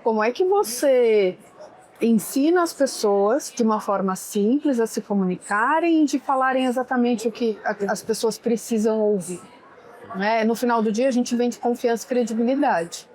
Como é que você ensina as pessoas de uma forma simples a se comunicarem e de falarem exatamente o que as pessoas precisam ouvir. Né? No final do dia, a gente vende confiança e credibilidade.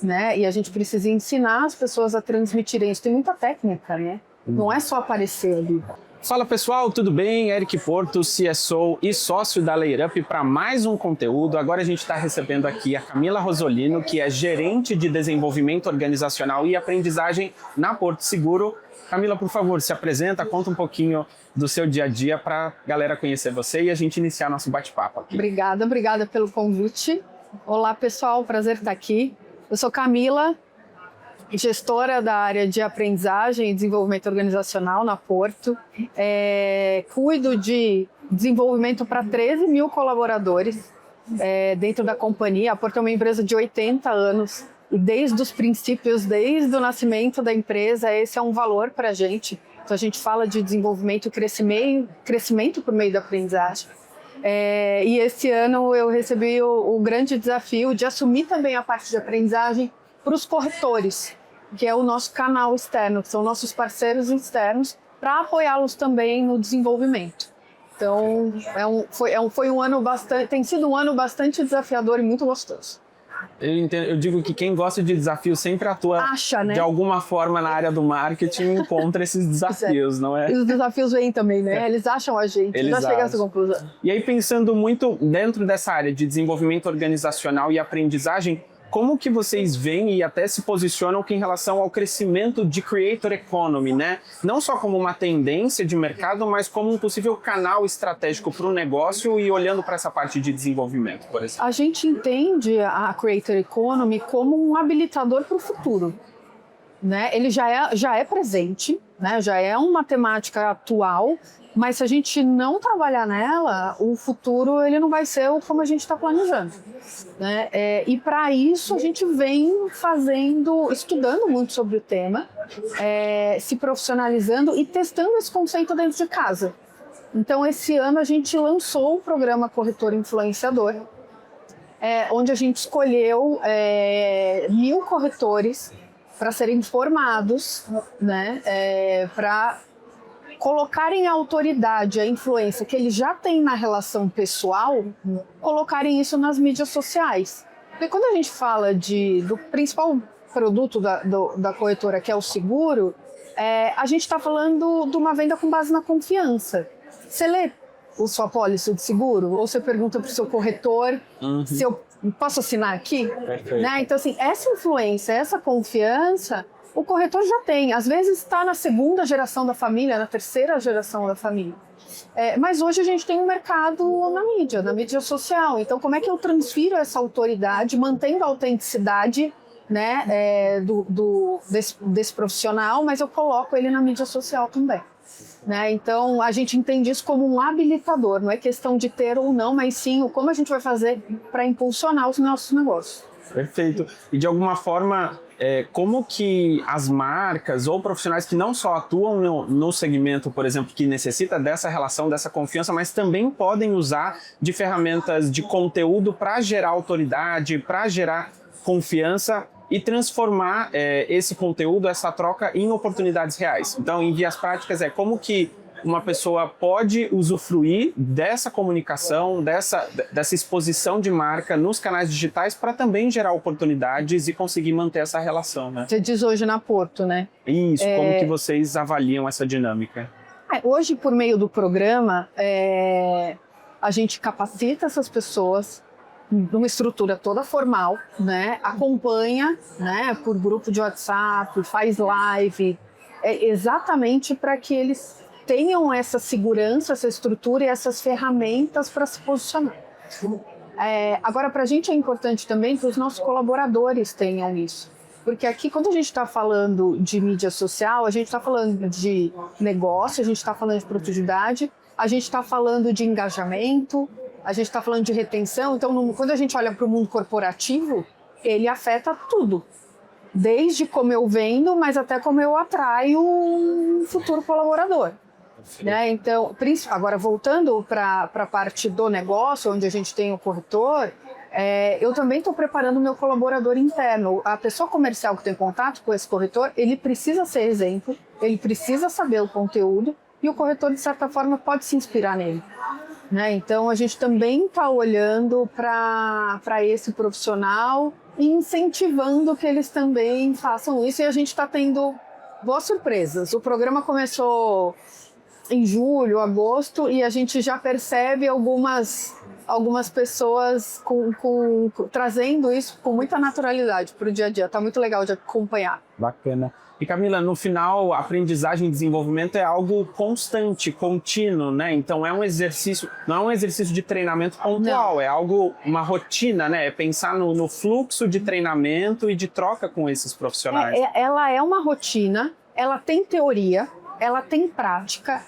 Né? E a gente precisa ensinar as pessoas a transmitirem isso. Tem muita técnica, né? Não é só aparecer ali. Fala pessoal, tudo bem? Eric Porto, CSO e sócio da Layup para mais um conteúdo. Agora a gente está recebendo aqui a Camila Rosolino, que é gerente de desenvolvimento organizacional e aprendizagem na Porto Seguro. Camila, por favor, se apresenta, conta um pouquinho do seu dia a dia para a galera conhecer você e a gente iniciar nosso bate-papo aqui. Obrigada pelo convite. Olá pessoal, prazer estar aqui. Eu sou Camila, gestora da área de aprendizagem e desenvolvimento organizacional na Porto. Cuido de desenvolvimento para 13 mil colaboradores dentro da companhia. A Porto é uma empresa de 80 anos e desde os princípios, desde o nascimento da empresa, esse é um valor para a gente. Então a gente fala de desenvolvimento e crescimento por meio da aprendizagem. E esse ano eu recebi o grande desafio de assumir também a parte de aprendizagem para os corretores, que é o nosso canal externo, que são nossos parceiros externos, para apoiá-los também no desenvolvimento. Então, foi um ano tem sido um ano bastante desafiador e muito gostoso. Eu digo que quem gosta de desafio sempre atua né? de alguma forma na área do marketing e encontra esses desafios, não é? E os desafios vêm também, né? Eles acham a gente, já chega a essa conclusão. E aí, pensando muito dentro dessa área de desenvolvimento organizacional e aprendizagem, como que vocês veem e até se posicionam em relação ao crescimento de Creator Economy, né? Não só como uma tendência de mercado, mas como um possível canal estratégico para o negócio e olhando para essa parte de desenvolvimento, por exemplo. A gente entende a Creator Economy como um habilitador para o futuro. Né? Ele já é presente, né? Já é uma temática atual, mas se a gente não trabalhar nela, o futuro ele não vai ser como a gente está planejando. Né? E para isso a gente vem estudando muito sobre o tema, se profissionalizando e testando esse conceito dentro de casa. Então esse ano a gente lançou o programa Corretor Influenciador, onde a gente escolheu 1000 corretores para serem formados, né, para colocarem a autoridade, a influência que eles já têm na relação pessoal, colocarem isso nas mídias sociais. Porque quando a gente fala do principal produto da corretora, que é o seguro, a gente está falando de uma venda com base na confiança. Você lê a sua apólice de seguro, ou você pergunta para o seu corretor se eu posso assinar aqui? Né? Então, assim, essa influência, essa confiança, o corretor já tem. Às vezes está na segunda geração da família, na terceira geração da família. Mas hoje a gente tem um mercado na mídia social. Então, como é que eu transfiro essa autoridade, mantendo a autenticidade, né, desse profissional, mas eu coloco ele na mídia social também. Né? Então, a gente entende isso como um habilitador, não é questão de ter ou não, mas sim como a gente vai fazer para impulsionar os nossos negócios. Perfeito. E de alguma forma, como que as marcas ou profissionais que não só atuam no segmento, por exemplo, que necessita dessa relação, dessa confiança, mas também podem usar de ferramentas de conteúdo para gerar autoridade, para gerar confiança e transformar esse conteúdo, essa troca em oportunidades reais. Então, em vias práticas, como que uma pessoa pode usufruir dessa comunicação, dessa exposição de marca nos canais digitais para também gerar oportunidades e conseguir manter essa relação, né? Você diz hoje na Porto, né? Isso, como que vocês avaliam essa dinâmica? Hoje, por meio do programa, a gente capacita essas pessoas numa estrutura toda formal, né? Acompanha, né, por grupo de WhatsApp, faz live, exatamente para que eles tenham essa segurança, essa estrutura e essas ferramentas para se posicionar. Agora, para a gente é importante também que os nossos colaboradores tenham isso. Porque aqui, quando a gente está falando de mídia social, a gente está falando de negócio, a gente está falando de produtividade, a gente está falando de engajamento, a gente está falando de retenção. Então, quando a gente olha para o mundo corporativo, ele afeta tudo. Desde como eu vendo, mas até como eu atraio um futuro colaborador. Né? Então, agora voltando para a parte do negócio, onde a gente tem o corretor, Eu também estou preparando o meu colaborador interno. A pessoa comercial que tem contato com esse corretor, ele precisa ser exemplo, ele precisa saber o conteúdo e o corretor, de certa forma, pode se inspirar nele. Né? Então, a gente também está olhando para esse profissional e incentivando que eles também façam isso. E a gente está tendo boas surpresas. O programa começou em julho, agosto, e a gente já percebe algumas pessoas trazendo isso com muita naturalidade para o dia a dia. Está muito legal de acompanhar. Bacana. E Camila, no final, aprendizagem e desenvolvimento é algo constante, contínuo, né? Então é um exercício, não é um exercício de treinamento pontual, não. É algo, uma rotina, né? É pensar no fluxo de treinamento e de troca com esses profissionais. Ela é uma rotina, ela tem teoria, ela tem prática,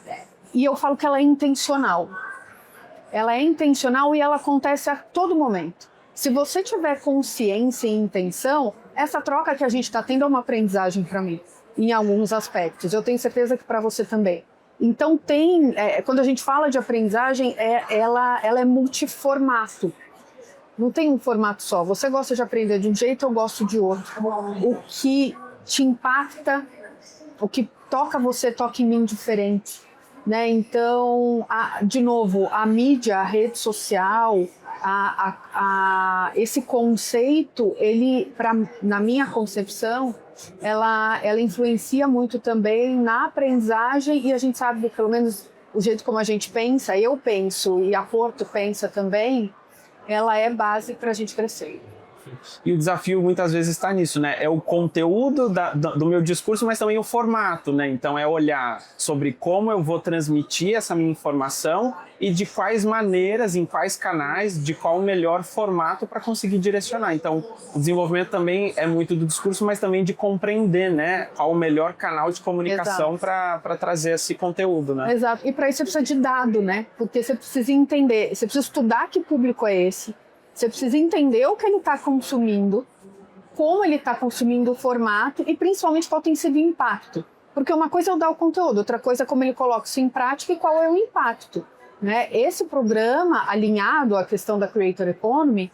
e eu falo que ela é intencional. Ela é intencional e ela acontece a todo momento. Se você tiver consciência e intenção, essa troca que a gente está tendo é uma aprendizagem para mim, em alguns aspectos. Eu tenho certeza que para você também. Então, quando a gente fala de aprendizagem, ela é multiformato. Não tem um formato só. Você gosta de aprender de um jeito, eu gosto de outro. O que te impacta, o que toca você, toca em mim diferente. Né? Então, de novo, a mídia, a rede social, esse conceito, na minha concepção, ela influencia muito também na aprendizagem, e a gente sabe, pelo menos o jeito como a gente pensa, eu penso e a Porto pensa também, ela é base para a gente crescer. E o desafio muitas vezes está nisso, né? É o conteúdo do meu discurso, mas também o formato, né? Então é olhar sobre como eu vou transmitir essa minha informação e de quais maneiras, em quais canais, de qual o melhor formato para conseguir direcionar. Então o desenvolvimento também é muito do discurso, mas também de compreender, né? Qual o melhor canal de comunicação para trazer esse conteúdo, né? Exato. E para isso você precisa de dado, né? Porque você precisa entender, você precisa estudar que público é esse. Você precisa entender o que ele está consumindo, como ele está consumindo o formato e principalmente qual tem sido o impacto. Porque uma coisa é eu dar o conteúdo, outra coisa é como ele coloca isso em prática e qual é o impacto. Né? Esse programa, alinhado à questão da Creator Economy,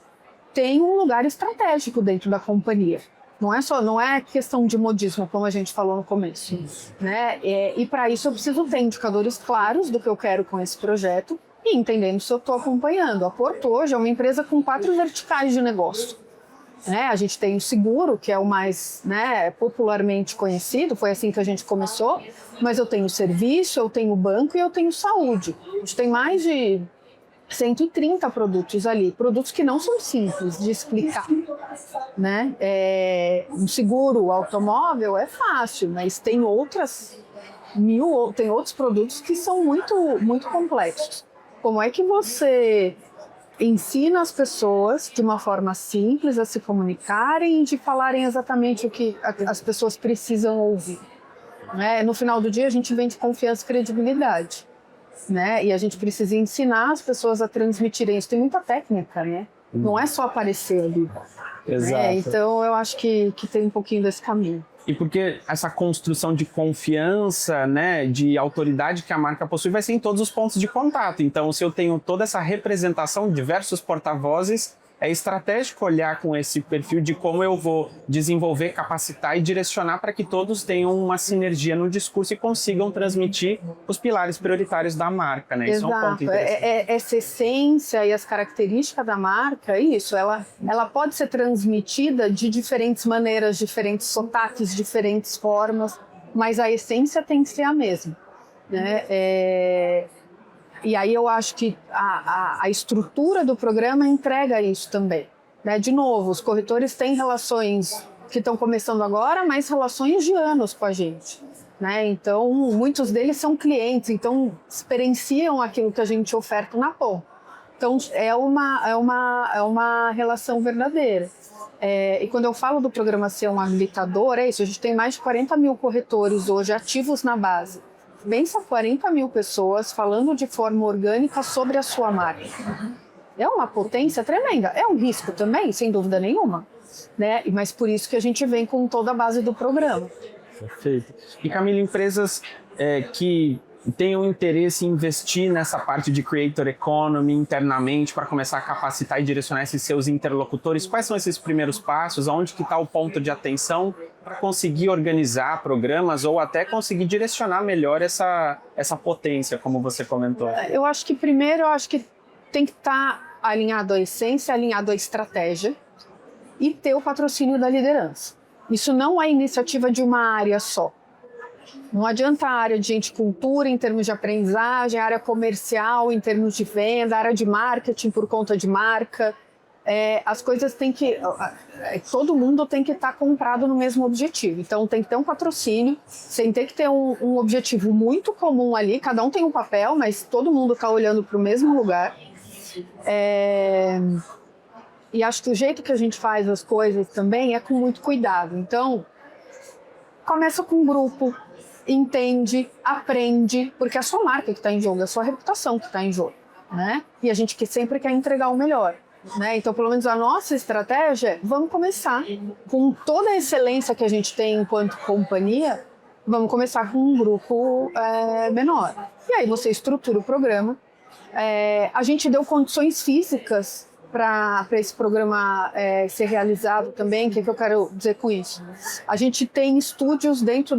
tem um lugar estratégico dentro da companhia. Não é questão de modismo, como a gente falou no começo. Né? E para isso eu preciso ter indicadores claros do que eu quero com esse projeto, e entendendo se eu estou acompanhando. A Porto hoje é uma empresa com 4 verticais de negócio. A gente tem o seguro, que é o mais popularmente conhecido, foi assim que a gente começou, mas eu tenho serviço, eu tenho banco e eu tenho saúde. A gente tem mais de 130 produtos ali, produtos que não são simples de explicar. Um seguro automóvel é fácil, mas tem outros produtos que são muito, muito complexos. Como é que você ensina as pessoas de uma forma simples a se comunicarem e de falarem exatamente o que as pessoas precisam ouvir? No final do dia, a gente vende confiança e credibilidade. E a gente precisa ensinar as pessoas a transmitirem isso. Tem muita técnica, né? Não é só aparecer ali. Exato. Então, eu acho que tem um pouquinho desse caminho. E porque essa construção de confiança, né, de autoridade que a marca possui vai ser em todos os pontos de contato. Então, se eu tenho toda essa representação de diversos porta-vozes, é estratégico olhar com esse perfil de como eu vou desenvolver, capacitar e direcionar para que todos tenham uma sinergia no discurso e consigam transmitir os pilares prioritários da marca, né? Exato. Isso é um ponto interessante. Essa essência e as características da marca, ela pode ser transmitida de diferentes maneiras, diferentes sotaques, diferentes formas, mas a essência tem que ser a mesma, E aí eu acho que a estrutura do programa entrega isso também. De novo, os corretores têm relações que estão começando agora, mas relações de anos com a gente. Então, muitos deles são clientes, então experienciam aquilo que a gente oferta na ponta. Então, é uma relação verdadeira. E quando eu falo do programa ser um habilitador, é isso, a gente tem mais de 40 mil corretores hoje ativos na base. Pensa 40 mil pessoas falando de forma orgânica sobre a sua marca. É uma potência tremenda. É um risco também, sem dúvida nenhuma. Mas por isso que a gente vem com toda a base do programa. Perfeito. E Camila, empresas que tem um interesse em investir nessa parte de Creator Economy internamente para começar a capacitar e direcionar esses seus interlocutores? Quais são esses primeiros passos? Aonde que está o ponto de atenção para conseguir organizar programas ou até conseguir direcionar melhor essa potência, como você comentou? Eu acho que primeiro, tem que estar alinhado à essência, alinhado à estratégia e ter o patrocínio da liderança. Isso não é iniciativa de uma área só. Não adianta a área de gente cultura em termos de aprendizagem, a área comercial em termos de venda, a área de marketing por conta de marca. As coisas têm que... todo mundo tem que estar comprado no mesmo objetivo. Então tem que ter um patrocínio, tem que ter um objetivo muito comum ali, cada um tem um papel, mas todo mundo está olhando para o mesmo lugar. E acho que o jeito que a gente faz as coisas também é com muito cuidado. Então, começa com um grupo, entende, aprende, porque é a sua marca que está em jogo, é a sua reputação que está em jogo, né? E a gente sempre quer entregar o melhor, né? Então, pelo menos a nossa estratégia, vamos começar com toda a excelência que a gente tem enquanto companhia, vamos começar com um grupo menor. E aí você estrutura o programa. A gente deu condições físicas para esse programa ser realizado também. O que eu quero dizer com isso? A gente tem estúdios dentro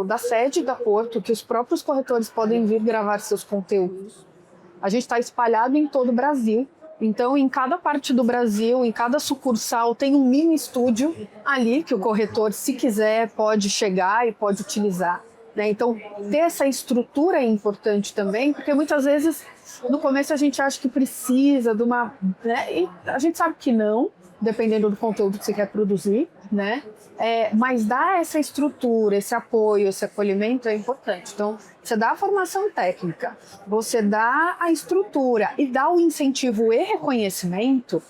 da sede da Porto que os próprios corretores podem vir gravar seus conteúdos. A gente está espalhado em todo o Brasil. Então, em cada parte do Brasil, em cada sucursal, tem um mini estúdio ali que o corretor, se quiser, pode chegar e pode utilizar, né? Então, ter essa estrutura é importante também, porque muitas vezes, no começo, a gente acha que precisa de uma... né? E a gente sabe que não, dependendo do conteúdo que você quer produzir, né? Mas dar essa estrutura, esse apoio, esse acolhimento é importante. Então, você dá a formação técnica, você dá a estrutura e dá o incentivo e reconhecimento,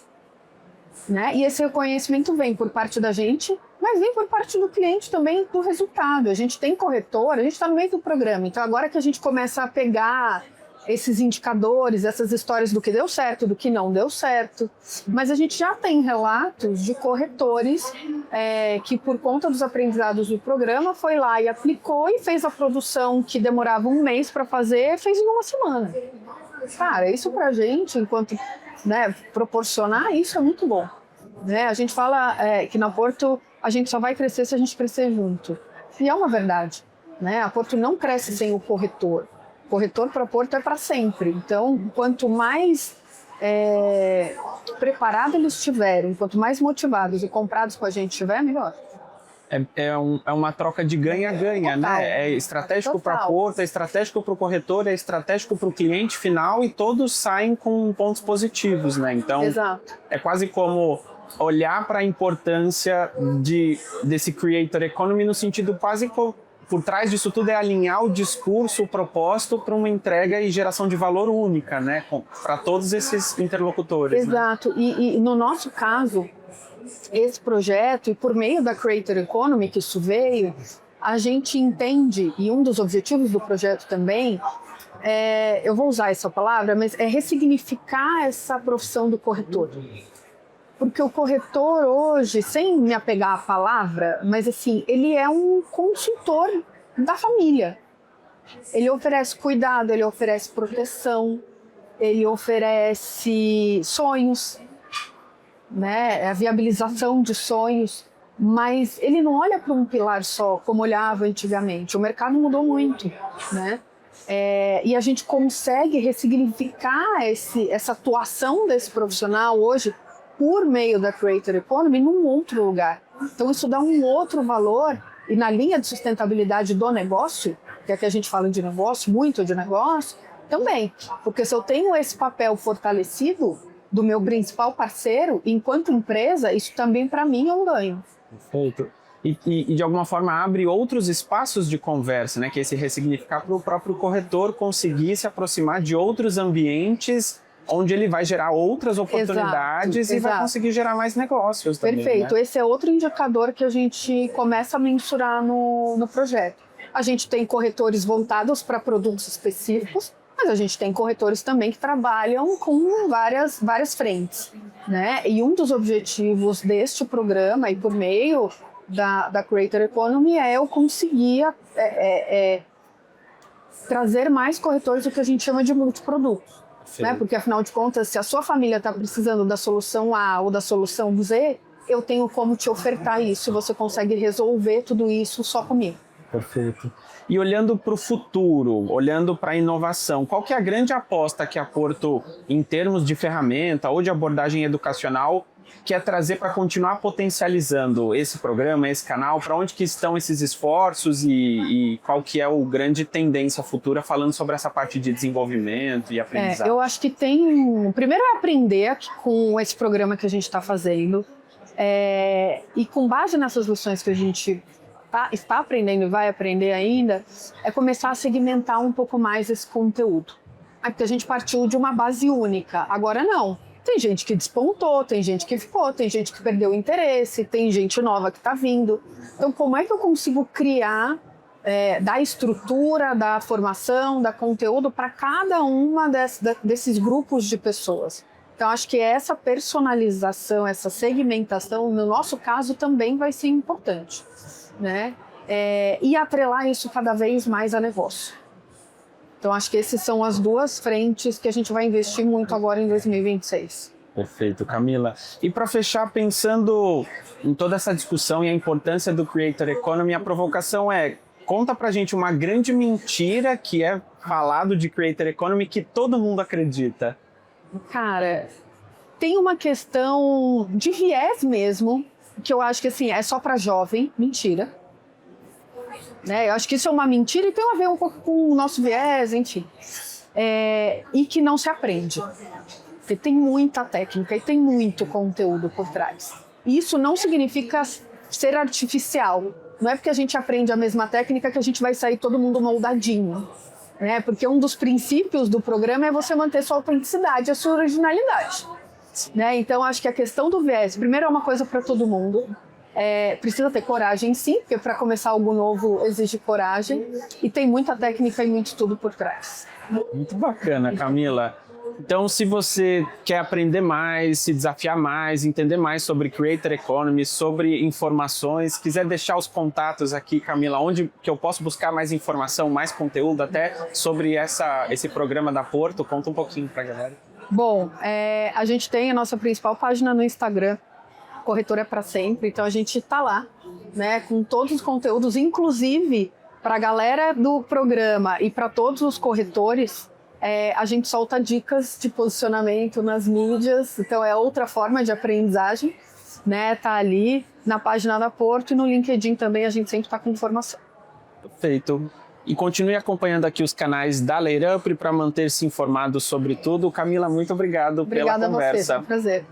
né? E esse reconhecimento vem por parte da gente, mas vem por parte do cliente também do resultado. A gente tem corretor, a gente está no meio do programa. Então, agora que a gente começa a pegar esses indicadores, essas histórias do que deu certo, do que não deu certo. Mas a gente já tem relatos de corretores que, por conta dos aprendizados do programa, foi lá e aplicou e fez a produção que demorava um mês para fazer, fez em uma semana. Cara, isso pra gente, enquanto proporcionar, isso é muito bom. Né? A gente fala que na Porto a gente só vai crescer se a gente crescer junto. E é uma verdade. Né? A Porto não cresce sem o corretor. Corretor para Porto é para sempre. Então, quanto mais preparados eles estiverem, quanto mais motivados e comprados com a gente estiver, melhor. É uma troca de ganha-ganha, né? É estratégico para Porto, é estratégico para o corretor, é estratégico para o cliente final e todos saem com pontos positivos, né? Então, exato. É quase como olhar para a importância desse Creator Economy no sentido quase por trás disso tudo é alinhar o discurso, o propósito para uma entrega e geração de valor única, né? Para todos esses interlocutores. Exato. Né? E no nosso caso, esse projeto, e por meio da Creator Economy que isso veio, a gente entende, e um dos objetivos do projeto também, eu vou usar essa palavra, mas é ressignificar essa profissão do corretor. Porque o corretor hoje, sem me apegar à palavra, mas assim, ele é um consultor da família. Ele oferece cuidado, ele oferece proteção, ele oferece sonhos, né? A viabilização de sonhos, mas ele não olha para um pilar só, como olhava antigamente. O mercado mudou muito, né? E a gente consegue ressignificar essa atuação desse profissional hoje por meio da Creator Economy num outro lugar. Então isso dá um outro valor e na linha de sustentabilidade do negócio, que é que a gente fala de negócio, muito de negócio, também. Porque se eu tenho esse papel fortalecido do meu principal parceiro, enquanto empresa, isso também para mim é um ganho. Perfeito. E de alguma forma abre outros espaços de conversa, né? Que é esse ressignificar para o próprio corretor conseguir se aproximar de outros ambientes onde ele vai gerar outras oportunidades e vai conseguir gerar mais negócios também. Perfeito. Né? Esse é outro indicador que a gente começa a mensurar no projeto. A gente tem corretores voltados para produtos específicos, mas a gente tem corretores também que trabalham com várias frentes. Né? E um dos objetivos deste programa, e por meio da Creator Economy, é eu conseguir trazer mais corretores do que a gente chama de multiproduto. Né? Porque, afinal de contas, se a sua família está precisando da solução A ou da solução Z, eu tenho como te ofertar isso. Você consegue resolver tudo isso só comigo. Perfeito. E olhando para o futuro, olhando para a inovação, qual que é a grande aposta que a Porto, em termos de ferramenta ou de abordagem educacional, quer trazer para continuar potencializando esse programa, esse canal? Para onde que estão esses esforços e qual que é o grande tendência futura falando sobre essa parte de desenvolvimento e aprendizado? Eu acho que tem... Primeiro é aprender com esse programa que a gente está fazendo e com base nessas lições que a gente está aprendendo e vai aprender ainda, é começar a segmentar um pouco mais esse conteúdo. Porque a gente partiu de uma base única, agora não. Tem gente que despontou, tem gente que ficou, tem gente que perdeu o interesse, tem gente nova que está vindo. Então, como é que eu consigo criar, da estrutura, da formação, da conteúdo para cada uma desses grupos de pessoas? Então, acho que essa personalização, essa segmentação, no nosso caso, também vai ser importante, né? E atrelar isso cada vez mais a negócio. Então, acho que essas são as duas frentes que a gente vai investir muito agora em 2026. Perfeito, Camila. E para fechar, pensando em toda essa discussão e a importância do Creator Economy, a provocação conta pra gente uma grande mentira que é falado de Creator Economy que todo mundo acredita. Cara, tem uma questão de viés mesmo, que eu acho que assim, é só para jovem, mentira. Né? Eu acho que isso é uma mentira e tem a ver um pouco com o nosso viés, enfim. E que não se aprende. Porque tem muita técnica e tem muito conteúdo por trás. E isso não significa ser artificial. Não é porque a gente aprende a mesma técnica que a gente vai sair todo mundo moldadinho. Né? Porque um dos princípios do programa é você manter sua autenticidade, a sua originalidade. Né? Então, acho que a questão do viés, primeiro, é uma coisa para todo mundo. Precisa ter coragem, sim, porque para começar algo novo exige coragem. E tem muita técnica e muito estudo por trás. Muito bacana, Camila. Então, se você quer aprender mais, se desafiar mais, entender mais sobre Creator Economy, sobre informações, quiser deixar os contatos aqui, Camila, onde que eu posso buscar mais informação, mais conteúdo, até sobre esse programa da Porto, conta um pouquinho para a galera. Bom, a gente tem a nossa principal página no Instagram, Corretora é para Sempre, então a gente está lá, né, com todos os conteúdos, inclusive para a galera do programa e para todos os corretores. A gente solta dicas de posicionamento nas mídias, então é outra forma de aprendizagem, né? Tá ali na página da Porto e no LinkedIn também a gente sempre está com informação. Perfeito. E continue acompanhando aqui os canais da Layup para manter-se informado sobre tudo. Camila, muito obrigado pela conversa. Obrigada a você, foi um prazer.